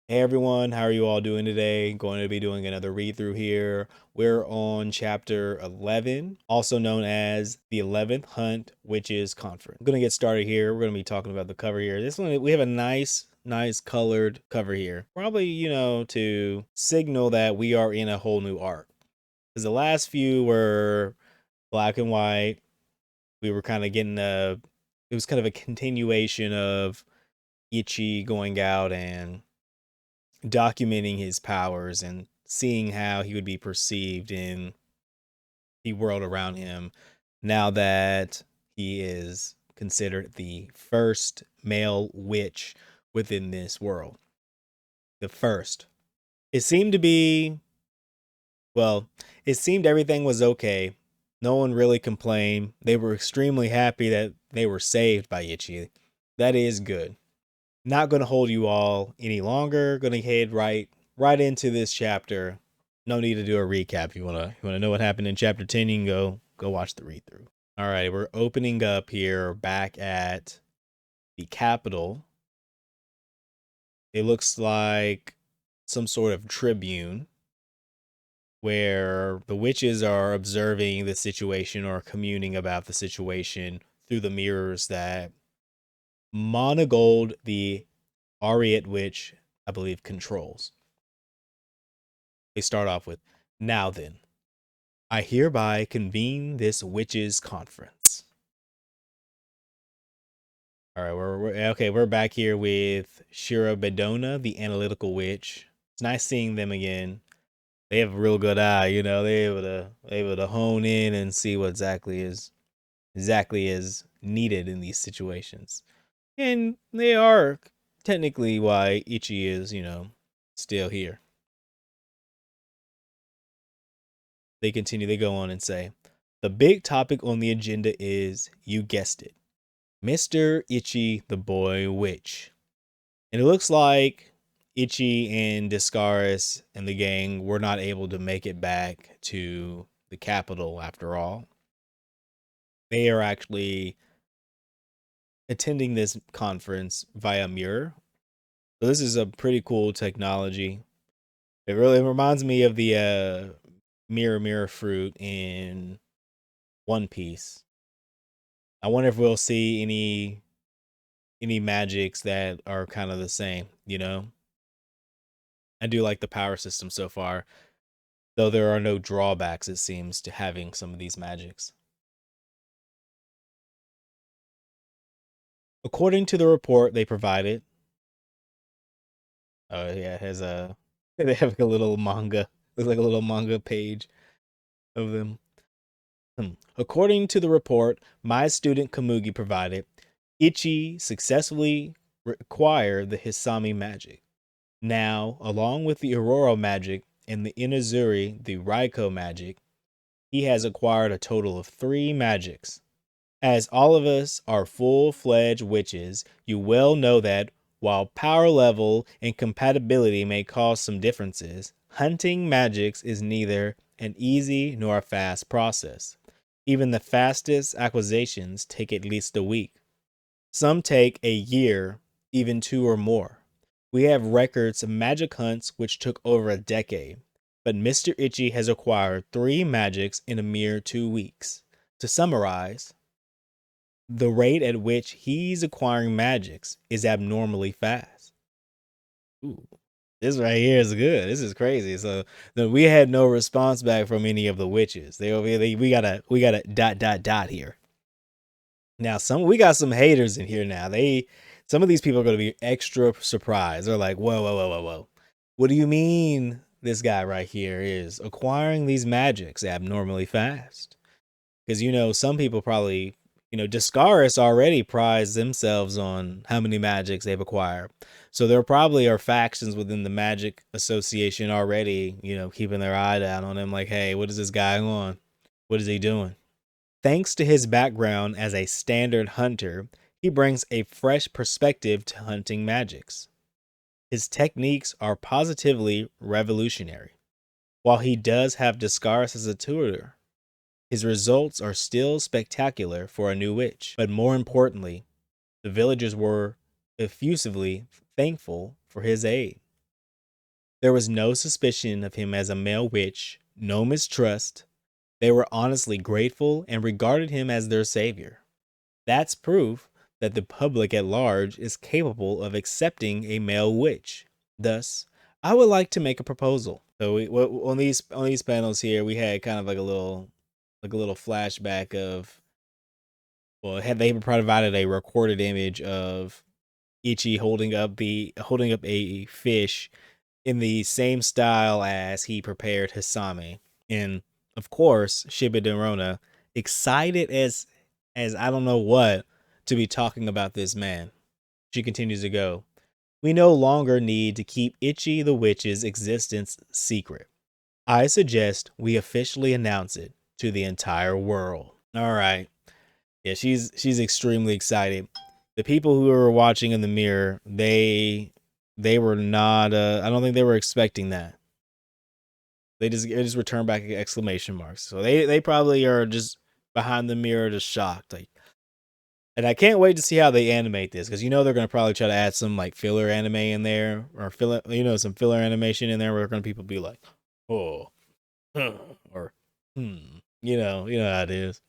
Hey everyone, how are you all doing today? Going to be doing another read through here. We're on chapter 11, also known as the 11th Hunt Witches Conference. I'm going to get started here. We're going to be talking about the cover here. This one, we have a nice colored cover here. Probably, to signal that we are in a whole new arc. Because the last few were black and white. We were kind of getting it was kind of a continuation of Ichi going out and documenting his powers and seeing how he would be perceived in the world around him now that he is considered the first male witch within this world. The first. It seemed to be, well, it seemed everything was okay. No one really complained. They were extremely happy that they were saved by Ichi. That is good. Not going to hold you all any longer. Going to head right into this chapter. No need to do a recap. If you wanna know what happened in chapter 10, you can go watch the read through. All right, we're opening up here back at the Capitol. It looks like some sort of tribune where the witches are observing the situation or communing about the situation through the mirrors that Monogold, the Ariat witch, I believe, controls. They start off with, "Now then, I hereby convene this witches' conference." All right, we're back here with Shira Bedona, the analytical witch. It's nice seeing them again. They have a real good eye, they able to hone in and see what exactly is needed in these situations. And they are technically why Ichi is, still here. They continue, they go on and say, "The big topic on the agenda is, you guessed it, Mr. Ichi the Boy Witch." And it looks like Ichi and Discaris and the gang were not able to make it back to the capital after all. They are actually attending this conference via mirror. So this is a pretty cool technology. It really reminds me of the mirror fruit in One Piece. I wonder if we'll see any magics that are kind of the same. I do like the power system so far, though there are no drawbacks, it seems, to having some of these magics. According to the report they provided, oh yeah, it has a they have like a little manga. There's like a little manga page of them. According to the report my student Kamugi provided, Ichi successfully acquired the Hisami magic. Now, along with the Aurora magic and the Inazuri, the Raiko magic, he has acquired a total of 3 magics. As all of us are full-fledged witches, you well know that while power level and compatibility may cause some differences, hunting magics is neither an easy nor a fast process. Even the fastest acquisitions take at least a week. Some take a year, even 2 or more. We have records of magic hunts which took over a decade, but Mr. Ichi has acquired 3 magics in a mere 2 weeks. To summarize, the rate at which he's acquiring magics is abnormally fast. Ooh, this right here is good. This is crazy. So we had no response back from any of the witches. We got a dot here. Now we got some haters in here now. Some of these people are going to be extra surprised. They're like, whoa. What do you mean this guy right here is acquiring these magics abnormally fast? Because some people probably, Discaris already prize themselves on how many magics they've acquired. So there probably are factions within the Magic Association already, keeping their eye down on him like, hey, what is this guy on? What is he doing? Thanks to his background as a standard hunter, he brings a fresh perspective to hunting magics. His techniques are positively revolutionary. While he does have Discaris as a tutor, his results are still spectacular for a new witch. But more importantly, the villagers were effusively thankful for his aid. There was no suspicion of him as a male witch, no mistrust. They were honestly grateful and regarded him as their savior. That's proof that the public at large is capable of accepting a male witch. Thus, I would like to make a proposal. So on these panels here, we had kind of like a little flashback of, well, had they provided a recorded image of Ichi holding up a fish in the same style as he prepared Hisame. And of course, Shibidorona, excited as I don't know what to be talking about this man. She continues to go, we no longer need to keep Ichi the witch's existence secret. I suggest we officially announce it to the entire world. All right. Yeah, she's extremely excited. The people who were watching in the mirror, they were not I don't think they were expecting that. They just returned back exclamation marks. So they probably are just behind the mirror just shocked. Like, and I can't wait to see how they animate this, because they're gonna probably try to add some like filler anime in there, or some filler animation in there where gonna people be like, oh, or you know how it is.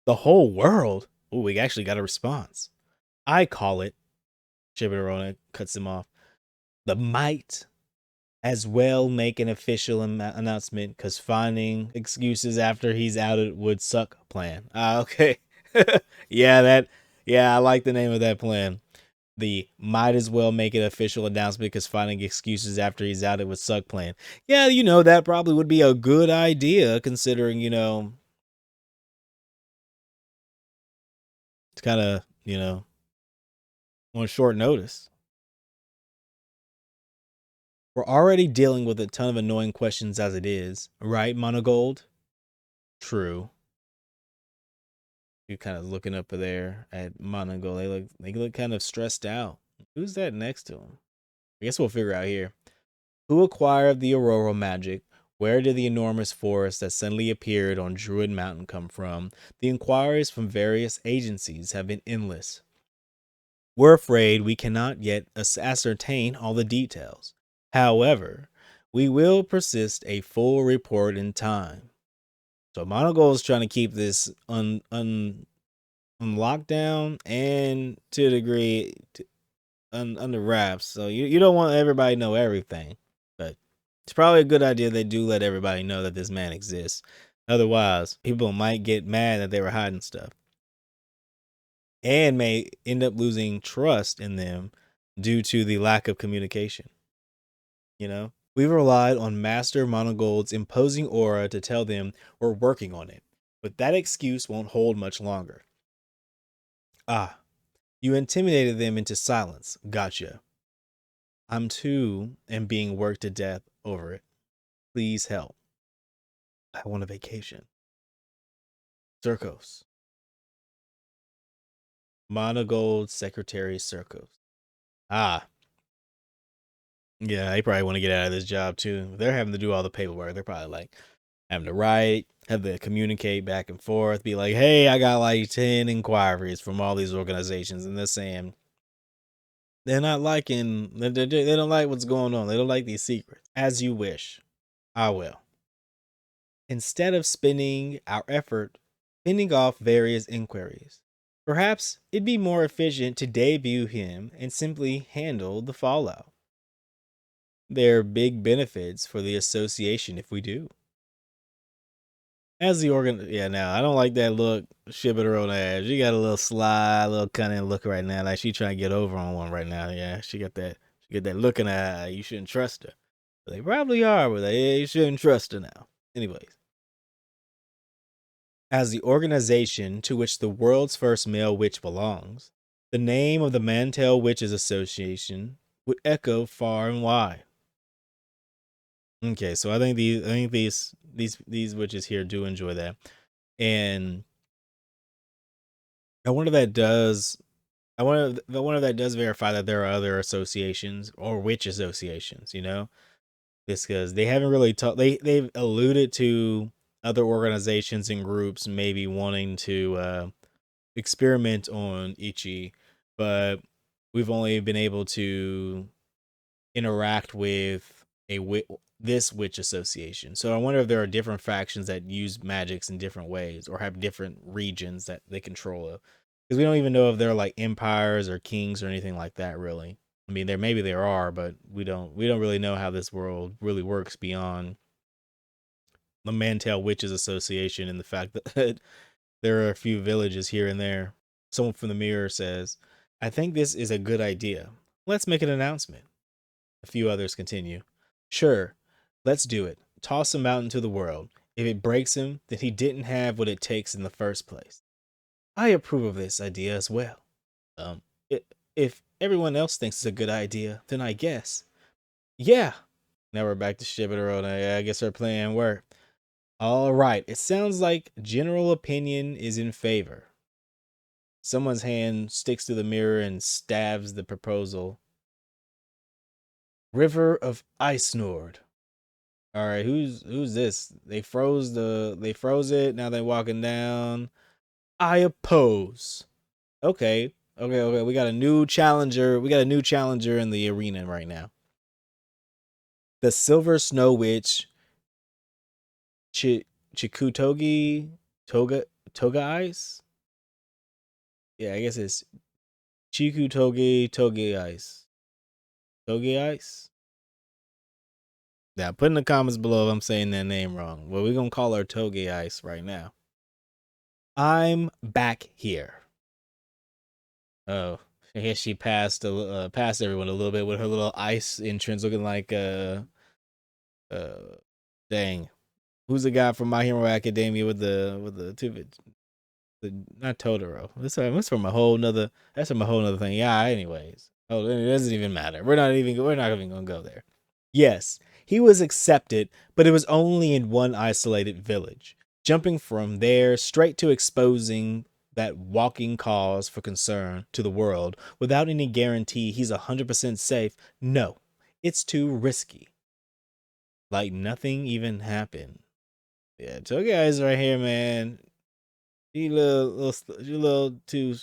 The whole world. Oh, we actually got a response. I call it. Shibidorona cuts him off. The might as well make an official announcement, because finding excuses after he's outed would suck plan. Okay. Yeah, I like the name of that plan. The might as well make an official announcement because finding excuses after he's outed would suck plan. Yeah, that probably would be a good idea, considering, it's kind of, on short notice. We're already dealing with a ton of annoying questions as it is, right, Monogold? True. You're kind of looking up there at Monogold. They look kind of stressed out. Who's that next to him? I guess we'll figure out here. Who acquired the Aurora magic? Where did the enormous forest that suddenly appeared on Druid Mountain come from? The inquiries from various agencies have been endless. We're afraid we cannot yet ascertain all the details. However, we will persist a full report in time. So Monogold is trying to keep this on lockdown and to a degree under wraps. So you don't want everybody to know everything, but it's probably a good idea they do let everybody know that this man exists. Otherwise, people might get mad that they were hiding stuff and may end up losing trust in them due to the lack of communication. We've relied on Master Monogold's imposing aura to tell them we're working on it, but that excuse won't hold much longer. Ah, you intimidated them into silence. Gotcha. I'm too am being worked to death over it. Please help. I want a vacation. Circos. Monogold Secretary Circos. Ah. Yeah, they probably want to get out of this job too. They're having to do all the paperwork. They're probably like having to write, have to communicate back and forth, be like, hey, I got like 10 inquiries from all these organizations, and they're saying they're not liking, they don't like what's going on. They don't like these secrets. As you wish. I will. Instead of spending our effort fending off various inquiries, perhaps it'd be more efficient to debut him and simply handle the fallout. There are big benefits for the association if we do. As the yeah, now I don't like that look Shibidorona has. She got a little sly, little cunning look right now, like she trying to get over on one right now. Yeah, she got that look in her eye. You shouldn't trust her. They probably are, but you shouldn't trust her now. Anyways, as the organization to which the world's first male witch belongs, the name of the Mantel Witches Association would echo far and wide. Okay, so I think these witches here do enjoy that, and I wonder if that does. I wonder if that does verify that there are other associations or witch associations. This because they haven't really talked. They've alluded to other organizations and groups maybe wanting to experiment on Ichi, but we've only been able to interact with this witch association. So I wonder if there are different factions that use magics in different ways or have different regions that they control. Because we don't even know if they're like empires or kings or anything like that. Really, I mean, maybe there are, but we don't really know how this world really works beyond the Mantel Witches Association and the fact that there are a few villages here and there. Someone from the mirror says, "I think this is a good idea. Let's make an announcement." A few others continue. "Sure, let's do it. Toss him out into the world. If it breaks him, then he didn't have what it takes in the first place." I approve of this idea as well. Um, if everyone else thinks it's a good idea, then I guess. Yeah. Now we're back to Shibitaro. I guess our plan worked. All right. It sounds like general opinion is in favor. Someone's hand sticks to the mirror and stabs the proposal. River of Ice Nord. All right, who's this? They froze it. Now they're walking down. I oppose. Okay. We got a new challenger. We got a new challenger in the arena right now. The Silver Snow Witch, Chikutogi Toga Ice. Yeah, I guess it's Chikutogi Togi Ice. Togi Ice. Now, put in the comments below if I'm saying that name wrong. Well, we're gonna call her Toge Ice right now. I'm back here. Oh, I guess she passed everyone a little bit with her little ice entrance, looking like dang, who's the guy from My Hero Academia with the two, not Totoro. That's from a whole nother. That's from a whole nother thing. Yeah. Anyways, it doesn't even matter. We're not even gonna go there. Yes, he was accepted, but it was only in one isolated village. Jumping from there straight to exposing that walking cause for concern to the world without any guarantee he's 100% safe, no, it's too risky. Like nothing even happened. Yeah, two guys right here, man. You little too,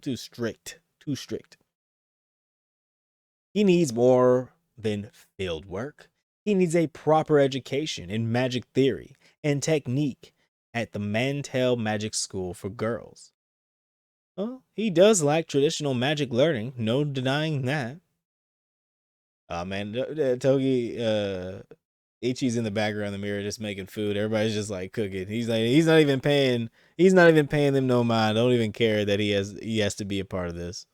too strict. Too strict. He needs more than field work. He needs a proper education in magic theory and technique at the Mantel Magic School for Girls. Well, he does like traditional magic learning, no denying that. Oh man, Togi, Ichi's in the background of the mirror just making food. Everybody's just like cooking. He's not even paying them no mind. Don't even care that he has to be a part of this.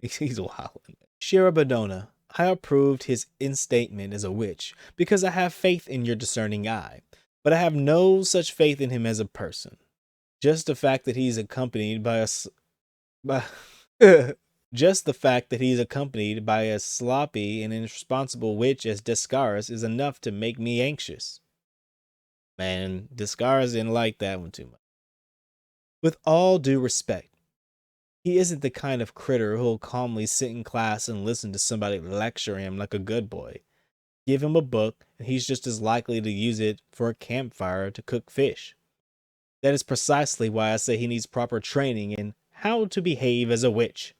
He's wild. Shirabadona, I approved his instatement as a witch because I have faith in your discerning eye, but I have no such faith in him as a person. Just the fact that he's accompanied by by just the fact that he's accompanied by a sloppy and irresponsible witch as Descaris is enough to make me anxious. Man, Descaris didn't like that one too much. With all due respect, he isn't the kind of critter who'll calmly sit in class and listen to somebody lecture him like a good boy. Give him a book, and he's just as likely to use it for a campfire to cook fish. That is precisely why I say he needs proper training in how to behave as a witch.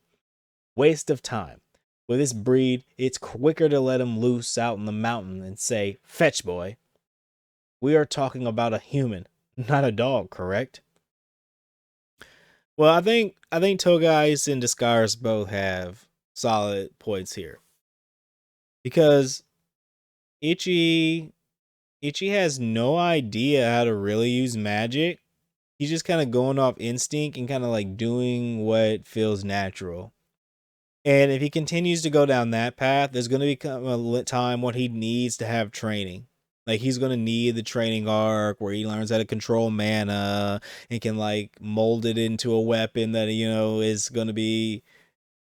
Waste of time. With this breed, it's quicker to let him loose out in the mountain and say, "Fetch, boy." We are talking about a human, not a dog, correct? Well, I think Togais and Discars both have solid points here. Because Ichi has no idea how to really use magic. He's just kind of going off instinct and kind of like doing what feels natural. And if he continues to go down that path, there's going to become a time when he needs to have training. Like he's going to need the training arc where he learns how to control mana and can like mold it into a weapon that, is going to be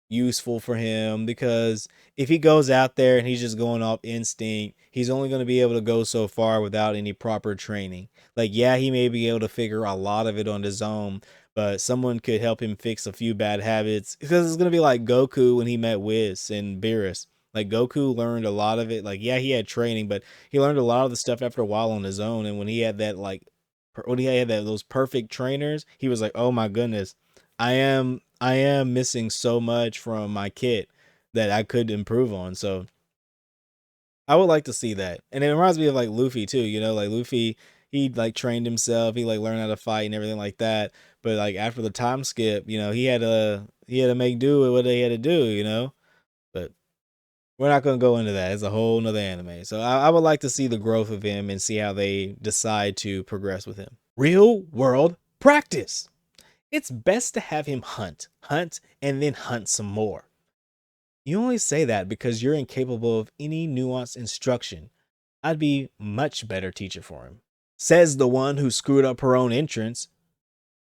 useful for him, because if he goes out there and he's just going off instinct, he's only going to be able to go so far without any proper training. Like, yeah, he may be able to figure a lot of it on his own, but someone could help him fix a few bad habits, because it's going to be like Goku when he met Whis and Beerus. Like, Goku learned a lot of it. Like, yeah, he had training, but he learned a lot of the stuff after a while on his own. And when he had that, those perfect trainers, he was like, oh my goodness, I am missing so much from my kit that I could improve on. So I would like to see that. And it reminds me of like Luffy too, you know, like Luffy, he like trained himself, he like learned how to fight and everything like that. But like after the time skip, you know, he had to make do with what they had to do, you know. But we're not gonna go into that. It's a whole nother anime. So I would like to see the growth of him and see how they decide to progress with him. Real world practice. It's best to have him hunt, and then hunt some more. You only say that because you're incapable of any nuanced instruction. I'd be much better teacher for him. Says the one who screwed up her own entrance.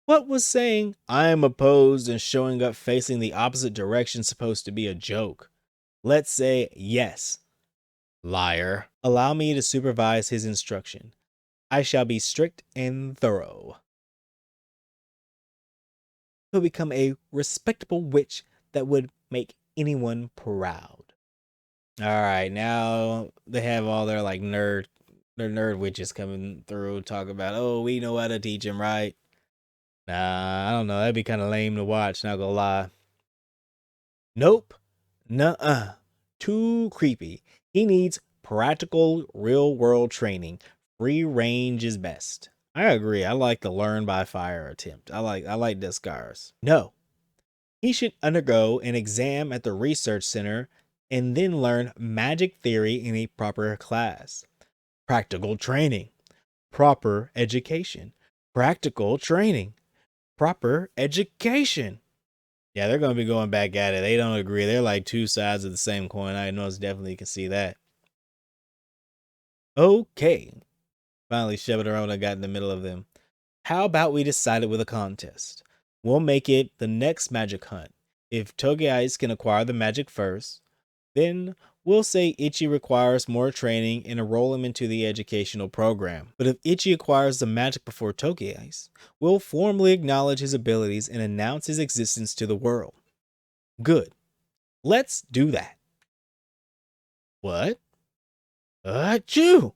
What was saying I am opposed and showing up facing the opposite direction supposed to be a joke? Let's say yes. Liar. Allow me to supervise his instruction. I shall be strict and thorough. He'll become a respectable witch that would make anyone proud. All right, now they have all their like their nerd witches coming through, talk about, oh, we know how to teach him, right? Nah, I don't know. That'd be kind of lame to watch, not gonna lie. Nope. Nuh-uh. Too creepy. He needs practical, real-world training. Free range is best. I agree. I like the learn by fire attempt. I like Discars. No. He should undergo an exam at the research center and then learn magic theory in a proper class. Practical training. Proper education. Practical training. Proper education. Yeah, they're going to be going back at it. They don't agree. They're like two sides of the same coin. I most definitely can see that. Okay. Finally, Shibadorona got in the middle of them. How about we decide it with a contest? We'll make it the next magic hunt. If Togeis can acquire the magic first, then we'll say Ichi requires more training and enroll him into the educational program. But if Ichi acquires the magic before Togeis, we'll formally acknowledge his abilities and announce his existence to the world. Good. Let's do that. What? Achoo!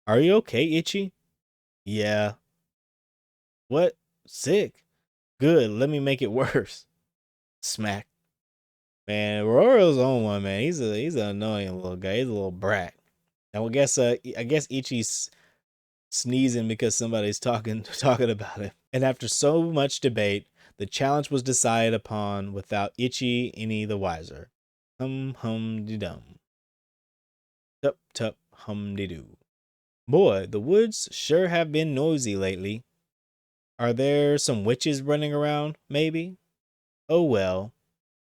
Are you okay, Ichi? Yeah. What? Sick. Good. Let me make it worse. Smack. Man, Roro's on one, man. He's an annoying little guy. He's a little brat. Now I guess Ichi's sneezing because somebody's talking about it. And after so much debate, the challenge was decided upon without Ichi any the wiser. De dum. Tup tup de doo. Boy, the woods sure have been noisy lately. Are there some witches running around, maybe? Oh well,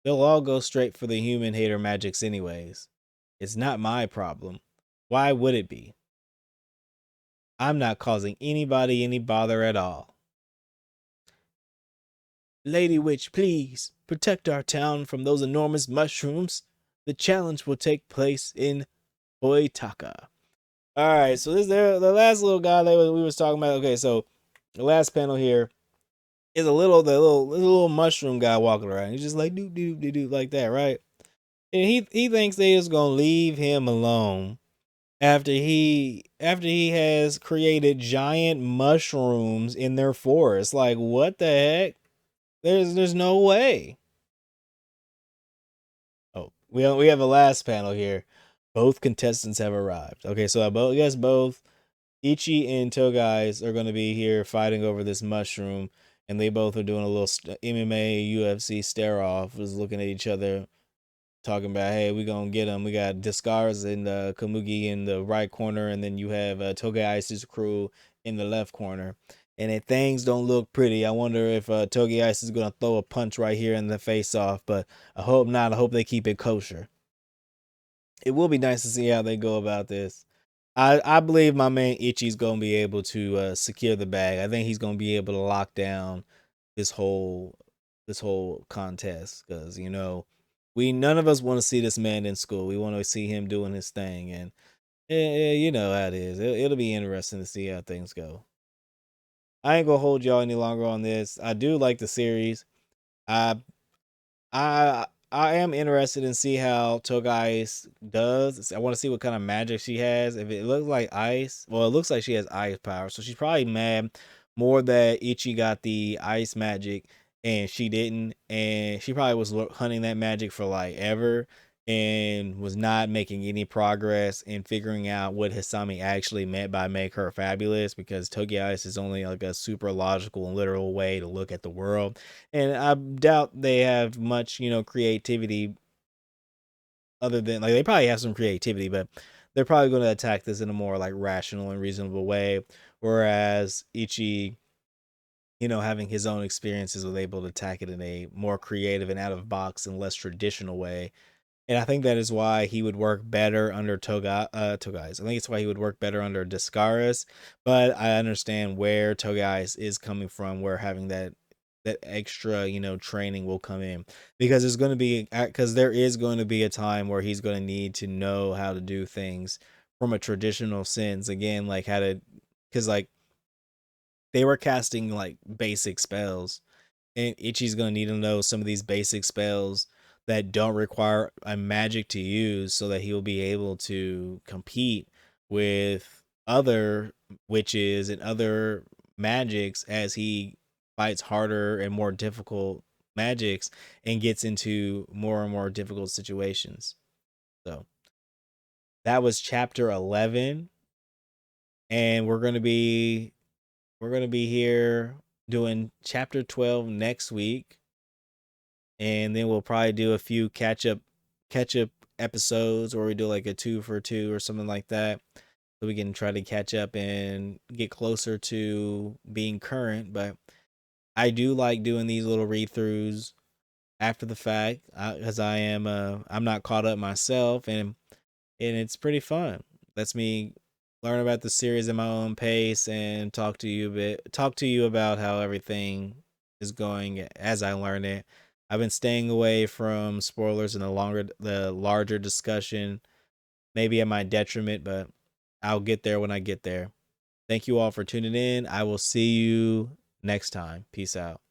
they'll all go straight for the human hater magics anyways. It's not my problem. Why would it be? I'm not causing anybody any bother at all. Lady Witch, please, protect our town from those enormous mushrooms. The challenge will take place in Oitaka. Alright, so this is the last little guy we was talking about. Okay, so the last panel here is the little mushroom guy walking around. He's just like do like that, right? And he thinks they just gonna leave him alone after he has created giant mushrooms in their forest. Like, what the heck? There's no way. Oh, we have a last panel here. Both contestants have arrived. Okay, so I guess both Ichi and Togeis are going to be here fighting over this mushroom, and they both are doing a little MMA UFC stare off, was looking at each other, talking about, hey, we gonna get him. We got Discars and Kamugi in the right corner, and then you have Togeis's crew in the left corner. And if things don't look pretty, I wonder if Togeis is gonna throw a punch right here in the face off, but I hope not. I hope they keep it kosher. It will be nice to see how they go about this. I believe my man Ichi's gonna be able to secure the bag. I think he's gonna be able to lock down this whole contest, because we none of us want to see this man in school. We want to see him doing his thing, and you know how it is. It'll be interesting to see how things go. I ain't gonna hold y'all any longer on this. I do like the series. I I am interested in see how Togeis does. I want to see what kind of magic she has. If it looks like ice, well, it looks like she has ice power. So she's probably mad more that Ichi got the ice magic and she didn't, and she probably was hunting that magic for like ever. and was not making any progress in figuring out what Hisami actually meant by make her fabulous, because Togekiss is only like a super logical and literal way to look at the world. And I doubt they have much, creativity, other than like they probably have some creativity, but they're probably going to attack this in a more like rational and reasonable way. Whereas Ichi, having his own experiences, was able to attack it in a more creative and out of box and less traditional way. And I think that is why he would work better under Togais. I think it's why he would work better under Discaris. But I understand where Togais is coming from, where having that extra, training will come in, because there is going to be a time where he's going to need to know how to do things from a traditional sense again, like how to, because like they were casting like basic spells, and Ichi's gonna need to know some of these basic spells that don't require a magic to use, so that he will be able to compete with other witches and other magics as he fights harder and more difficult magics and gets into more and more difficult situations. So that was chapter 11, and we're gonna be here doing chapter 12 next week, and then we'll probably do a few catch up episodes, where we do like a 2 for 2 or something like that, so we can try to catch up and get closer to being current. But I do like doing these little read throughs after the fact, because I'm not caught up myself, and it's pretty fun. Lets me learn about the series at my own pace and talk to you about how everything is going as I learn it. I've been staying away from spoilers and the larger discussion, maybe at my detriment, but I'll get there when I get there. Thank you all for tuning in. I will see you next time. Peace out.